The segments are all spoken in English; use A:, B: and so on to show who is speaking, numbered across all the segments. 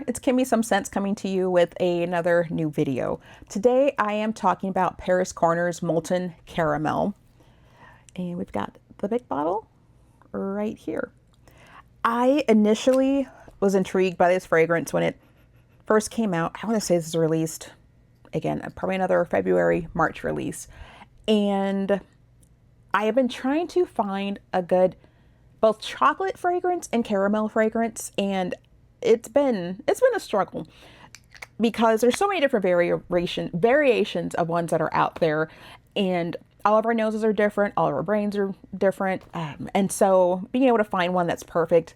A: there, it's Kimmy Some Scents coming to you with another new video. Today I am talking about Paris Corner's Molten Caramel. And we've got the big bottle right here. I initially was intrigued by this fragrance when it first came out. I want to say this is released, again, probably another February, March release. And I have been trying to find a good both chocolate fragrance and caramel fragrance, and it's been a struggle because there's so many different variations of ones that are out there, and all of our noses are different, all of our brains are different, and so being able to find one that's perfect,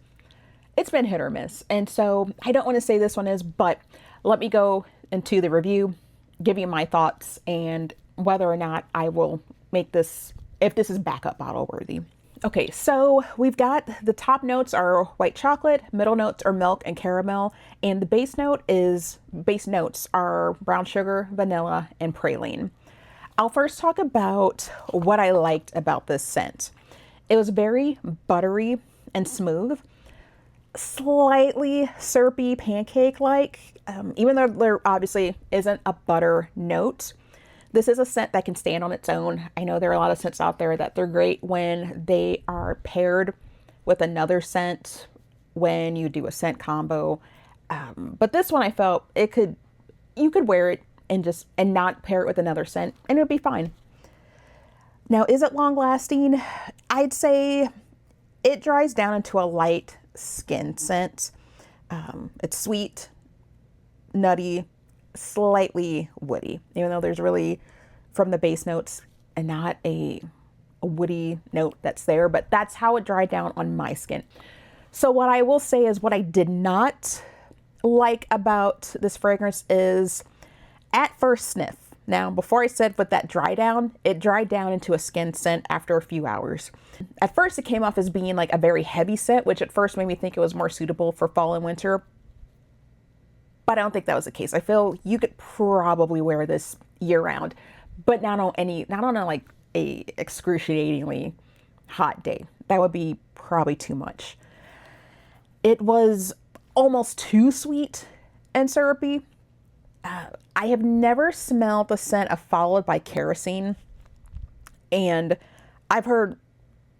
A: it's been hit or miss. And so I don't want to say this one is, but let me go into the review, give you my thoughts, and whether or not I will make this, if this is backup bottle worthy. Okay, so we've got the top notes are white chocolate, middle notes are milk and caramel, and the base notes are brown sugar, vanilla, and praline. I'll first talk about what I liked about this scent. It was very buttery and smooth, slightly syrupy, pancake-like, even though there obviously isn't a butter note. This is a scent that can stand on its own. I know there are a lot of scents out there that they're great when they are paired with another scent, when you do a scent combo. But this one I felt you could wear it and not pair it with another scent and it would be fine. Now, is it long lasting? I'd say it dries down into a light skin scent. It's sweet, nutty, slightly woody, even though there's really, from the base notes, and not a woody note that's there, but that's how it dried down on my skin. So what I will say is what I did not like about this fragrance is at first sniff. Now, before I said with that dry down, it dried down into a skin scent after a few hours. At first it came off as being like a very heavy scent, which at first made me think it was more suitable for fall and winter. But I don't think that was the case. I feel you could probably wear this year round, but not on like a excruciatingly hot day. That would be probably too much. It was almost too sweet and syrupy. I have never smelled the scent of followed by kerosene, and I've heard,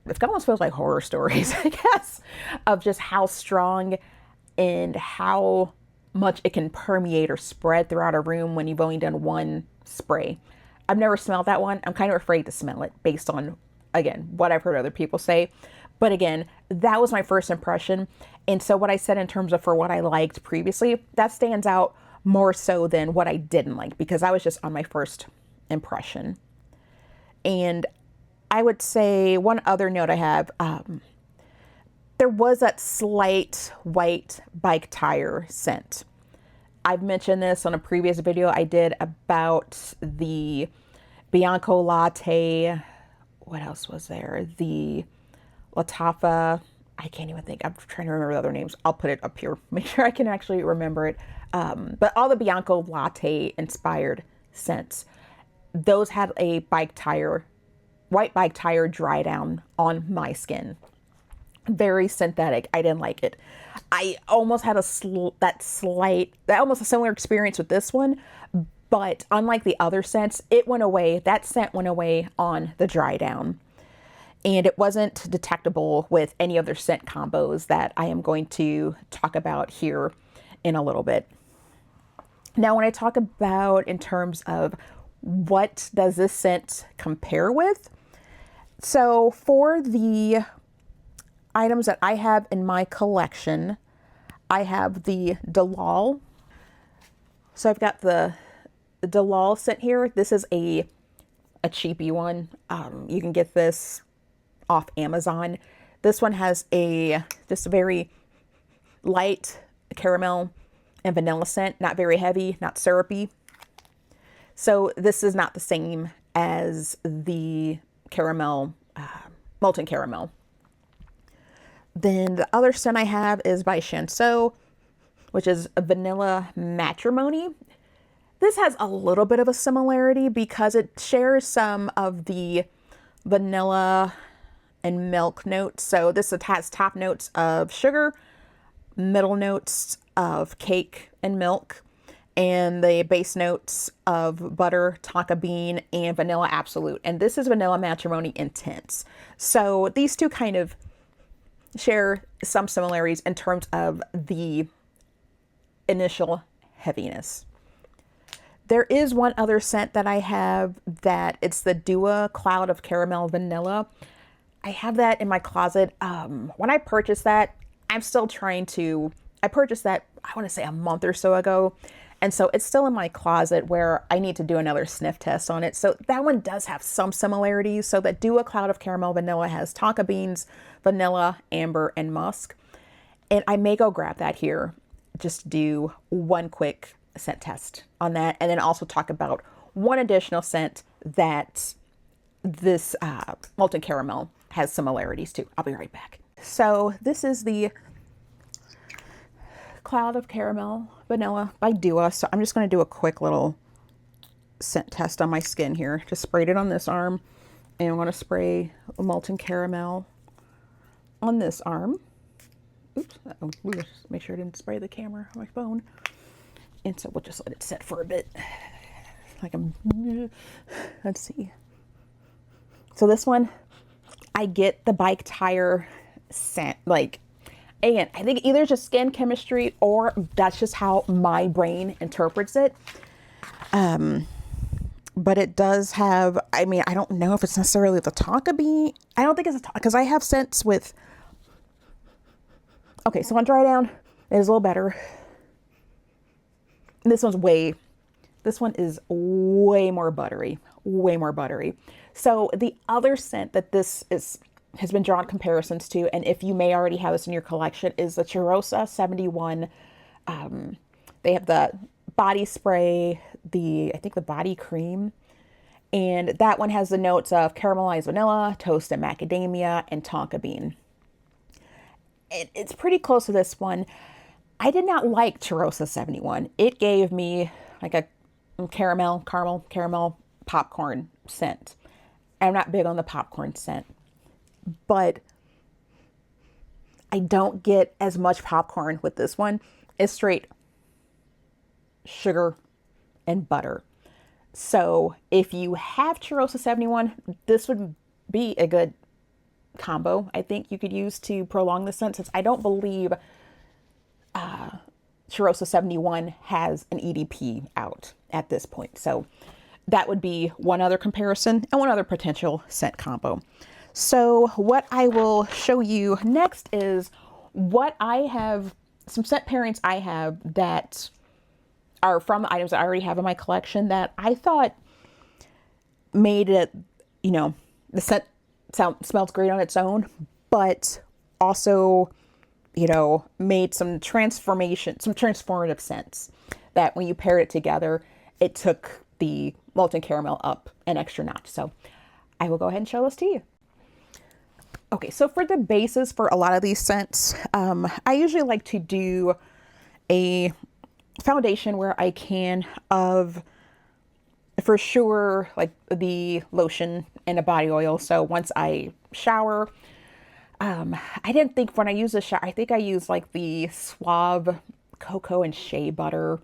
A: it almost feels like horror stories, I guess, of just how strong and how much it can permeate or spread throughout a room when you've only done one spray. I've never smelled that one. I'm kind of afraid to smell it based on, again, what I've heard other people say. But again, that was my first impression. And so what I said in terms of for what I liked previously, that stands out more so than what I didn't like, because I was just on my first impression. And I would say one other note I have, there was that slight white bike tire scent. I've mentioned this on a previous video I did about the Bianco Latte. What else was there? The Lataffa. I can't even think. I'm trying to remember the other names. I'll put it up here. Make sure I can actually remember it. But all the Bianco Latte inspired scents, those had a white bike tire dry down on my skin. Very synthetic. I didn't like it. I almost had almost a similar experience with this one, but unlike the other scents, it went away. That scent went away on the dry down, and it wasn't detectable with any other scent combos that I am going to talk about here in a little bit. Now, when I talk about in terms of what does this scent compare with, so for the items that I have in my collection, I have the Dalal. So I've got the Dalal scent here. This is a cheapy one. You can get this off Amazon. This one has just a very light caramel and vanilla scent, not very heavy, not syrupy. So this is not the same as the caramel, molten caramel. Then the other scent I have is by Chanceau, which is a vanilla matrimony. This has a little bit of a similarity because it shares some of the vanilla and milk notes. So this has top notes of sugar, middle notes of cake and milk, and the base notes of butter, tonka bean, and vanilla absolute. And this is vanilla matrimony intense. So these two kind of share some similarities in terms of the initial heaviness. There is one other scent that I have that it's the Dua Cloud of Caramel Vanilla. I have that in my closet. When I purchased that, I'm still trying to, I purchased that, I want to say a month or so ago. And so it's still in my closet where I need to do another sniff test on it. So that one does have some similarities. So that Dua Cloud of Caramel Vanilla has tonka beans, vanilla, amber, and musk. And I may go grab that here, just do one quick scent test on that. And then also talk about one additional scent that this molten caramel has similarities to. I'll be right back. So this is the Cloud of Caramel Vanilla by Dua. So I'm just going to do a quick little scent test on my skin here. Just sprayed it on this arm, and I'm going to spray a molten caramel on this arm. Oops, make sure I didn't spray the camera on my phone. And so we'll just let it set for a bit. Let's see. So this one, I get the bike tire scent. Like, again, I think either it's just skin chemistry or that's just how my brain interprets it. But it does have, I mean, I don't know if it's necessarily the tonka bean. I don't think it's a tonka, because I have scents with, okay, so on dry down, it is a little better. This one is way more buttery, way more buttery. So the other scent that has been drawn comparisons to, and if you may already have this in your collection, is the Cheirosa 71. They have the body spray, I think the body cream, and that one has the notes of caramelized vanilla, toasted macadamia, and tonka bean. It's pretty close to this one. I did not like Cheirosa 71. It gave me like a caramel popcorn scent. I'm not big on the popcorn scent, but I don't get as much popcorn with this one. It's straight sugar and butter. So if you have Cheirosa 71, this would be a good combo I think you could use to prolong the scent, since I don't believe Cheirosa 71 has an EDP out at this point. So that would be one other comparison and one other potential scent combo. So what I will show you next is what I have, some scent pairings I have that are from the items that I already have in my collection that I thought made it, you know, the scent smells great on its own, but also, you know, made some transformative scents that when you pair it together, it took the molten caramel up an extra notch. So I will go ahead and show this to you. Okay, so for the bases for a lot of these scents, I usually like to do a foundation where I can of, for sure, like the lotion and a body oil. So once I shower, I didn't think when I use the shower, I think I use like the Suave Cocoa and Shea Butter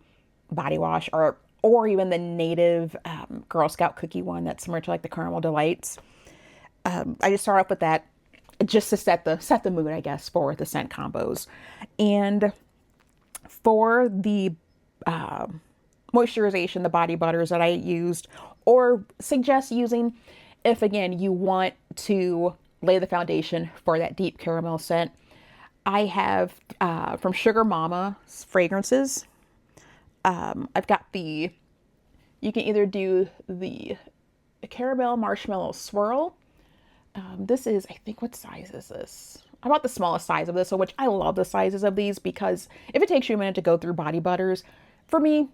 A: body wash, or even the native Girl Scout cookie one that's similar to like the Caramel Delights. I just start off with that just to set the mood, I guess, for the scent combos. And for the moisturization, the body butters that I used or suggest using, if again you want to lay the foundation for that deep caramel scent, I have from Sugar Mama's fragrances. I've got you can either do the caramel marshmallow swirl. This is, I think, what size is this? I bought the smallest size of this, so which I love the sizes of these, because if it takes you a minute to go through body butters, for me,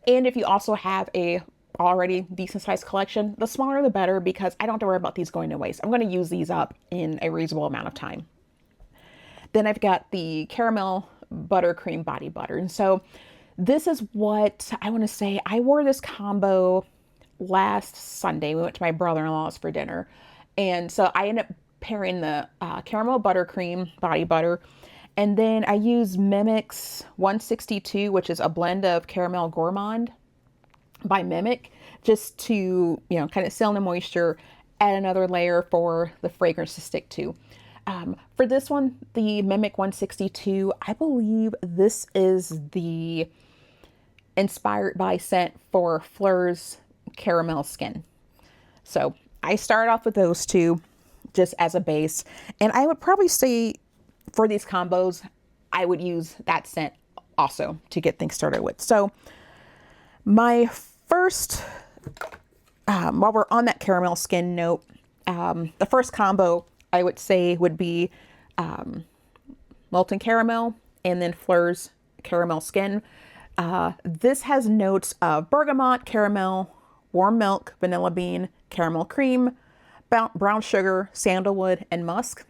A: and if you also have a already decent sized collection, the smaller the better, because I don't have to worry about these going to waste. I'm going to use these up in a reasonable amount of time. Then I've got the caramel buttercream body butter. And so this is what I want to say. I wore this combo last Sunday. We went to my brother-in-law's for dinner. And so I ended up pairing the caramel buttercream body butter And then I use Mimic's 162, which is a blend of Caramel Gourmand by Mimic, just to, you know, kind of seal in the moisture, add another layer for the fragrance to stick to. For this one, the Mimic 162, I believe this is the inspired by scent for Phlur's Caramelskin. So I start off with those two just as a base. And I would probably say for these combos, I would use that scent also to get things started with. So my first, while we're on that caramel skin note, the first combo I would say would be Molten Caramel and then Phlur's Caramel Skin. This has notes of bergamot, caramel, warm milk, vanilla bean, caramel cream, brown sugar, sandalwood, and musk.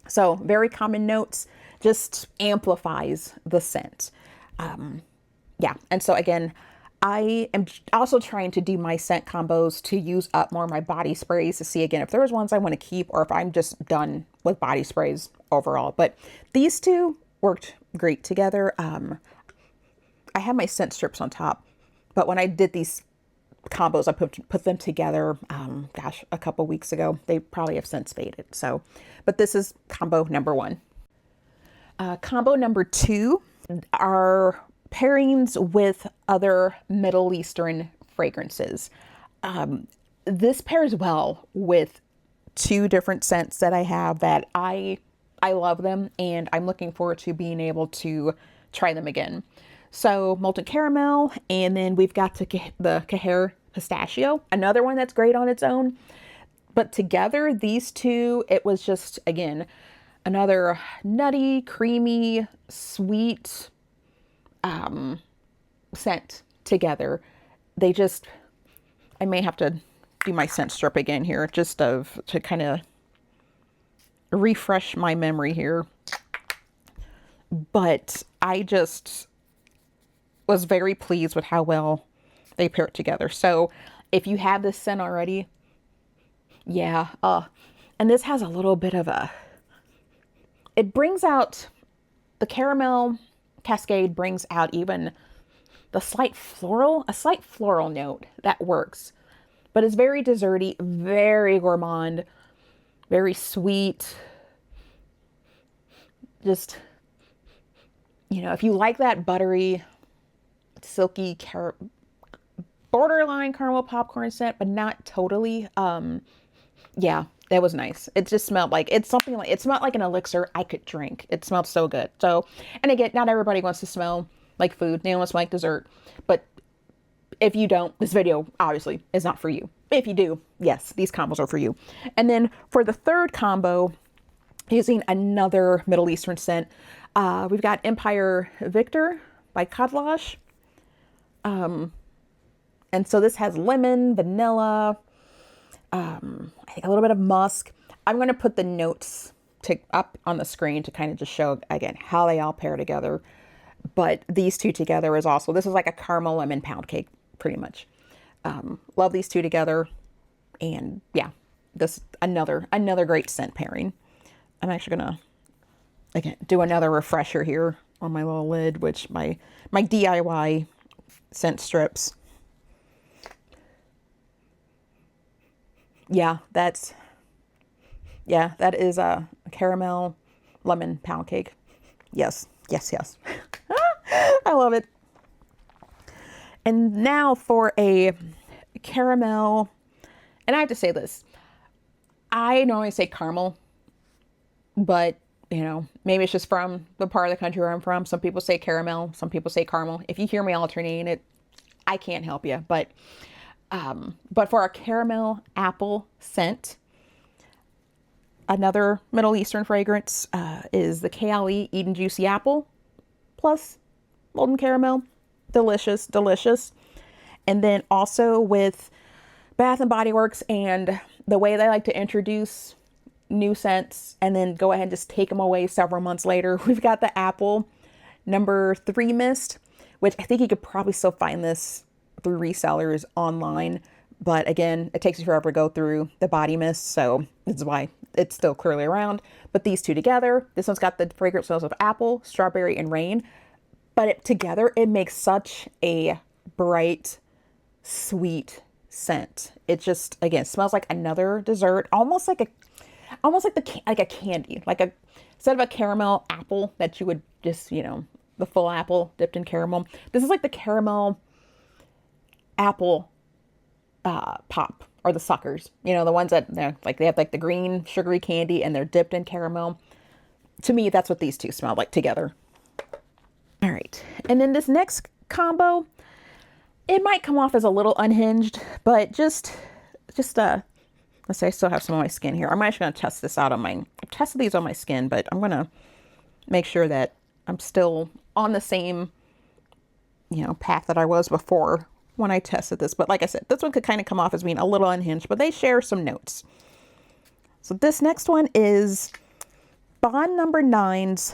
A: So very common notes, just amplifies the scent. Yeah, and so again, I am also trying to do my scent combos to use up more of my body sprays to see again if there's ones I want to keep or if I'm just done with body sprays overall. But these two worked great together. I have my scent strips on top, but when I did these combos, I put them together, gosh, a couple weeks ago. They probably have since faded. So, but this is combo number one. Combo number two are pairings with other Middle Eastern fragrances. This pairs well with two different scents that I have that I love them, and I'm looking forward to being able to try them again. So Molten Caramel, and then we've got the Khairpistachio, another one that's great on its own. But together, these two, it was just, again, another nutty, creamy, sweet scent together. They just, I may have to do my scent strip again here, just to kind of refresh my memory here. But I just was very pleased with how well they paired together. So if you have this scent already, yeah, and this has a little bit of it brings out the caramel cascade, brings out even a slight floral note that works, but it's very desserty, very gourmand, very sweet. Just, you know, if you like that buttery, silky, borderline caramel popcorn scent, but not totally, yeah, that was nice. It just smelled like, it smelled like an elixir I could drink. It smelled so good. So, and again, not everybody wants to smell like food. They want to smell like dessert. But if you don't, this video obviously is not for you. If you do, yes, these combos are for you. And then for the third combo, using another Middle Eastern scent, we've got Empire Victor by Kadlash. And so this has lemon, vanilla, I think a little bit of musk. I'm going to put the notes up on the screen to kind of just show, again, how they all pair together. But these two together is also, this is like a caramel lemon pound cake, pretty much. Love these two together. And yeah, this another great scent pairing. I'm actually going to, again, do another refresher here on my little lid, which my DIY scent strips. Yeah, that is a caramel lemon pound cake. Yes. I love it. And now for a caramel, and I have to say this, I normally say caramel, but you know, maybe it's just from the part of the country where I'm from. Some people say caramel, some people say caramel. If you hear me alternating it, I can't help you. But for our caramel apple scent, another Middle Eastern fragrance is the kayali edenjuicyapple plus molten caramel. Delicious. And then also with bathandbodyworks and the way they like to introduce new scents and then go ahead and just take them away several months later, we've got the apple number 3 mist, which I think you could probably still find this through resellers online, But again, it takes you forever to go through the body mist, so this is why it's still clearly around. But these two together, this one's got the fragrant smells of apple, strawberry, and rain. But together, it makes such a bright, sweet scent. It just, again, smells like another dessert, almost like a candy, instead of a caramel apple that you would just, the full apple dipped in caramel. This is like the caramel apple pop, or the suckers, the ones that they have like the green sugary candy and they're dipped in caramel. To me, that's what these two smell like together. All right. And then this next combo, it might come off as a little unhinged, but just let's say I still have some on my skin here. I'm actually going to test this out I've tested these on my skin, but I'm going to make sure that I'm still on the same, path that I was before when I tested this. But like I said, this one could kind of come off as being a little unhinged, but they share some notes. So this next one is Bond Number 9's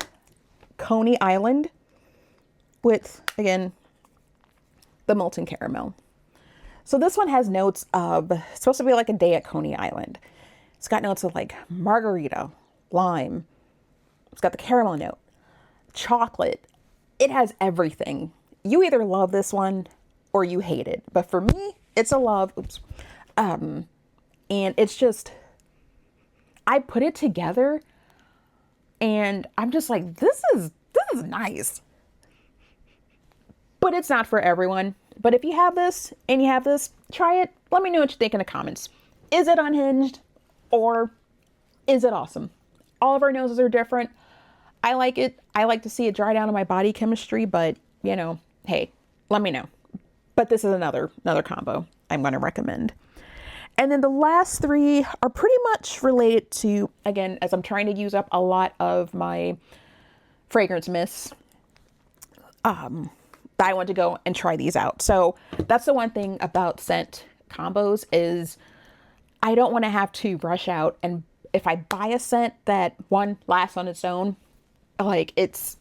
A: Coney Island with, again, the molten caramel. So this one has notes of, it's supposed to be like a day at Coney Island. It's got notes of like margarita, lime. It's got the caramel note, chocolate. It has everything. You either love this one or you hate it. But for me, it's a love. Oops. And it's just, I put it together and I'm just like, this is nice. But it's not for everyone. But if you have this and you have this, try it. Let me know what you think in the comments. Is it unhinged or is it awesome? All of our noses are different. I like it. I like to see it dry down in my body chemistry, but hey, let me know. But this is another combo I'm going to recommend. And then the last three are pretty much related to, again, as I'm trying to use up a lot of my fragrance mists, I want to go and try these out. So that's the one thing about scent combos is I don't want to have to rush out. And if I buy a scent that one lasts on its own, like it's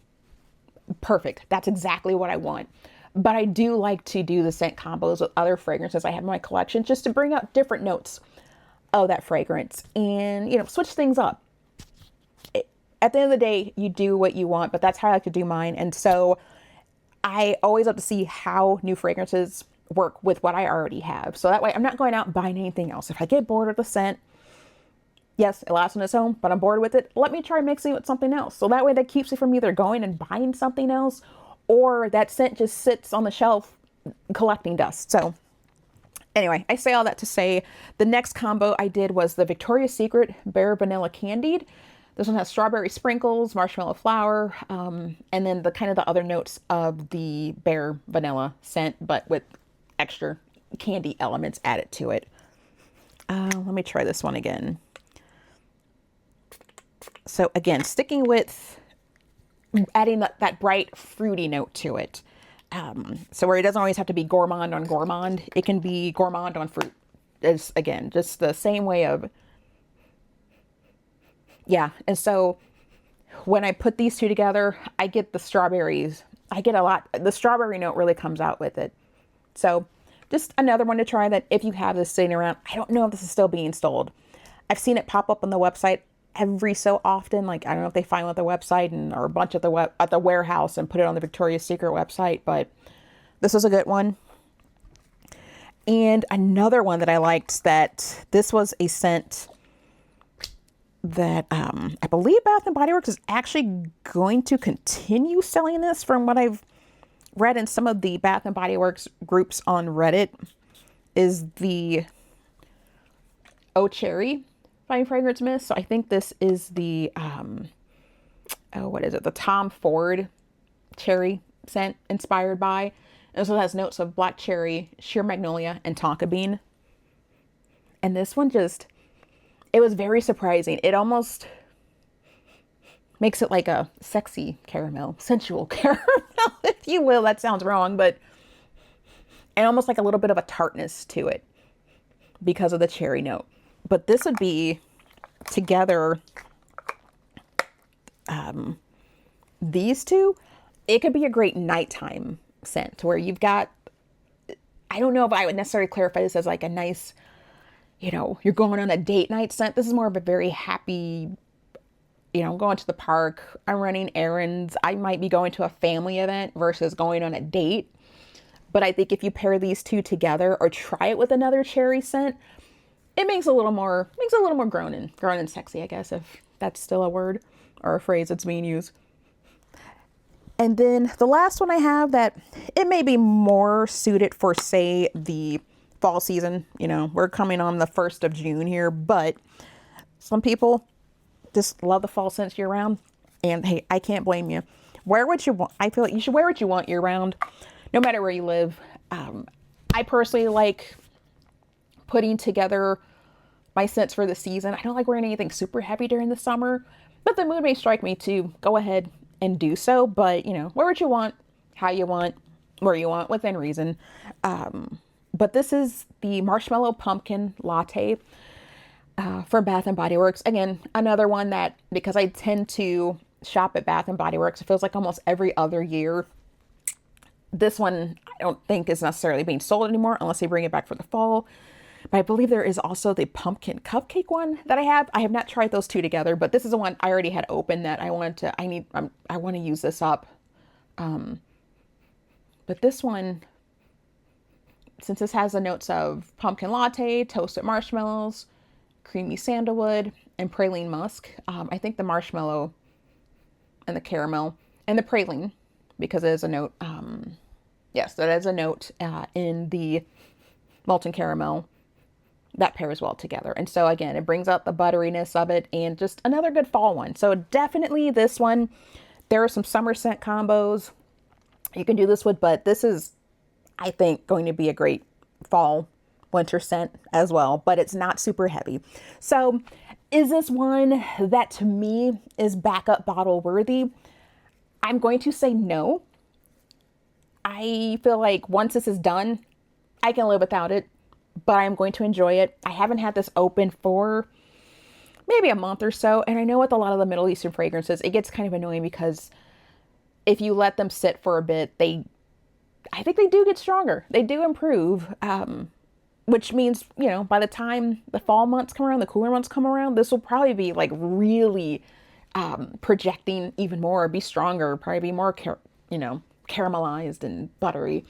A: perfect. That's exactly what I want. But I do like to do the scent combos with other fragrances I have in my collection just to bring up different notes of that fragrance and, switch things up. At the end of the day, you do what you want, but that's how I like to do mine. And so I always love to see how new fragrances work with what I already have. So that way I'm not going out and buying anything else. If I get bored with the scent, yes, it lasts on its own, but I'm bored with it. Let me try mixing it with something else. So that way that keeps me from either going and buying something else or that scent just sits on the shelf collecting dust. So anyway, I say all that to say the next combo I did was the Victoria's Secret Bare Vanilla Candied. This one has strawberry sprinkles, marshmallow flour, and then the other notes of the bare vanilla scent, but with extra candy elements added to it. Let me try this one again. So again, sticking with adding that bright fruity note to it. So where it doesn't always have to be gourmand on gourmand, it can be gourmand on fruit. It's, again, just the same way of, yeah. And so when I put these two together, I get the strawberries. I get a lot. The strawberry note really comes out with it. So just another one to try that if you have this sitting around. I don't know if this is still being sold. I've seen it pop up on the website every so often. Like, I don't know if they find it at the website or a bunch at the warehouse and put it on the Victoria's Secret website, but this was a good one. And another one that I liked, that this was a scent that I believe Bath and Body Works is actually going to continue selling this from what I've read in some of the Bath and Body Works groups on Reddit, is the Oh Cherry Fine Fragrance Mist. So I think this is the, what is it? The Tom Ford cherry scent inspired by. And so it has notes of black cherry, sheer magnolia, and tonka bean. And this one just, it was very surprising. It almost makes it like a sexy caramel, sensual caramel, if you will. That sounds wrong, but and almost like a little bit of a tartness to it because of the cherry note. But this would be together, these two, it could be a great nighttime scent where you've got, I don't know if I would necessarily clarify this as like a nice, you know, you're going on a date night scent. This is more of a very happy, you know, I'm going to the park, I'm running errands. I might be going to a family event versus going on a date. But I think if you pair these two together or try it with another cherry scent, it makes a little more grown and sexy, I guess, if that's still a word or a phrase that's being used. And then the last one I have that it may be more suited for, say, the fall season. You know, we're coming on the 1st of June here, but some people just love the fall scents year round. And hey, I can't blame you. Wear what you want. I feel like you should wear what you want year round, no matter where you live. I personally like putting together my scents for the season. I don't like wearing anything super heavy during the summer, but the mood may strike me to go ahead and do so. But, you know, wear what you want, how you want, where you want, within reason. But this is the Marshmallow Pumpkin Latte from Bath and Body Works. Again, another one that, because I tend to shop at Bath and Body Works, it feels like almost every other year. This one I don't think is necessarily being sold anymore unless they bring it back for the fall. But I believe there is also the pumpkin cupcake one that I have. I have not tried those two together, but this is the one I already had open that I want to use this up. But this one, since this has the notes of pumpkin latte, toasted marshmallows, creamy sandalwood, and praline musk, I think the marshmallow and the caramel and the praline, because it is a note, yes, that is a note in the molten caramel, that pairs well together. And so again, it brings out the butteriness of it and just another good fall one. So definitely this one. There are some summer scent combos you can do this with, but this is, I think, going to be a great fall winter scent as well, but it's not super heavy. So is this one that to me is backup bottle worthy? I'm going to say no. I feel like once this is done, I can live without it, but I'm going to enjoy it. I haven't had this open for maybe a month or so. And I know with a lot of the Middle Eastern fragrances, it gets kind of annoying because if you let them sit for a bit, I think they do get stronger. They do improve, which means, you know, by the time the fall months come around, the cooler months come around, this will probably be like really projecting even more, be stronger, probably be more, caramelized and buttery.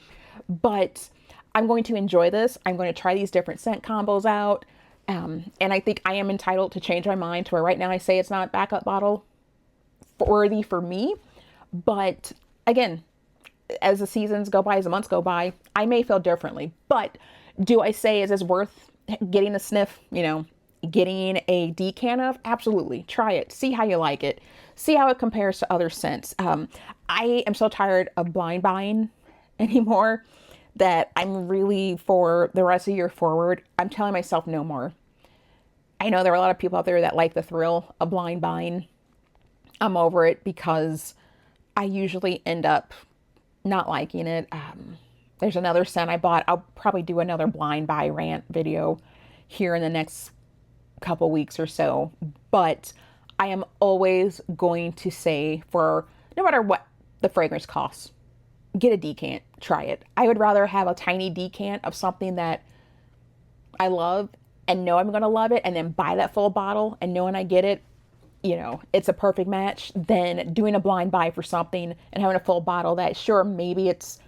A: But I'm going to enjoy this. I'm going to try these different scent combos out. And I think I am entitled to change my mind to where right now I say it's not backup bottle worthy for me. But again, as the seasons go by, as the months go by, I may feel differently. But do I say is this worth getting a sniff, getting a decant of? Absolutely. Try it. See how you like it. See how it compares to other scents. I am so tired of blind buying anymore that I'm really, for the rest of the year forward, I'm telling myself no more. I know there are a lot of people out there that like the thrill of blind buying. I'm over it because I usually end up not liking it. There's another scent I bought. I'll probably do another blind buy rant video here in the next couple weeks or so. But I am always going to say, for no matter what the fragrance costs, get a decant, try it. I would rather have a tiny decant of something that I love and know I'm going to love it and then buy that full bottle and knowing I get it, it's a perfect match, than doing a blind buy for something and having a full bottle that, sure, maybe it's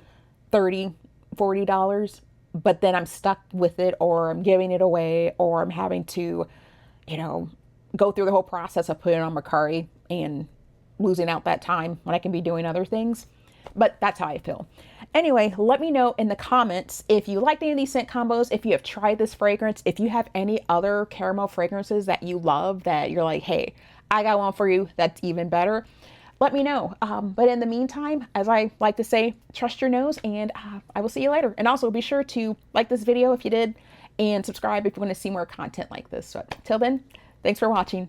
A: $30, $40, but then I'm stuck with it, or I'm giving it away, or I'm having to, go through the whole process of putting it on Mercari and losing out that time when I can be doing other things. But that's how I feel. Anyway, let me know in the comments if you liked any of these scent combos, if you have tried this fragrance, if you have any other caramel fragrances that you love that you're like, hey, I got one for you that's even better. Let me know. But in the meantime, as I like to say, trust your nose, and I will see you later. And also be sure to like this video if you did, and subscribe if you want to see more content like this. So till then, thanks for watching.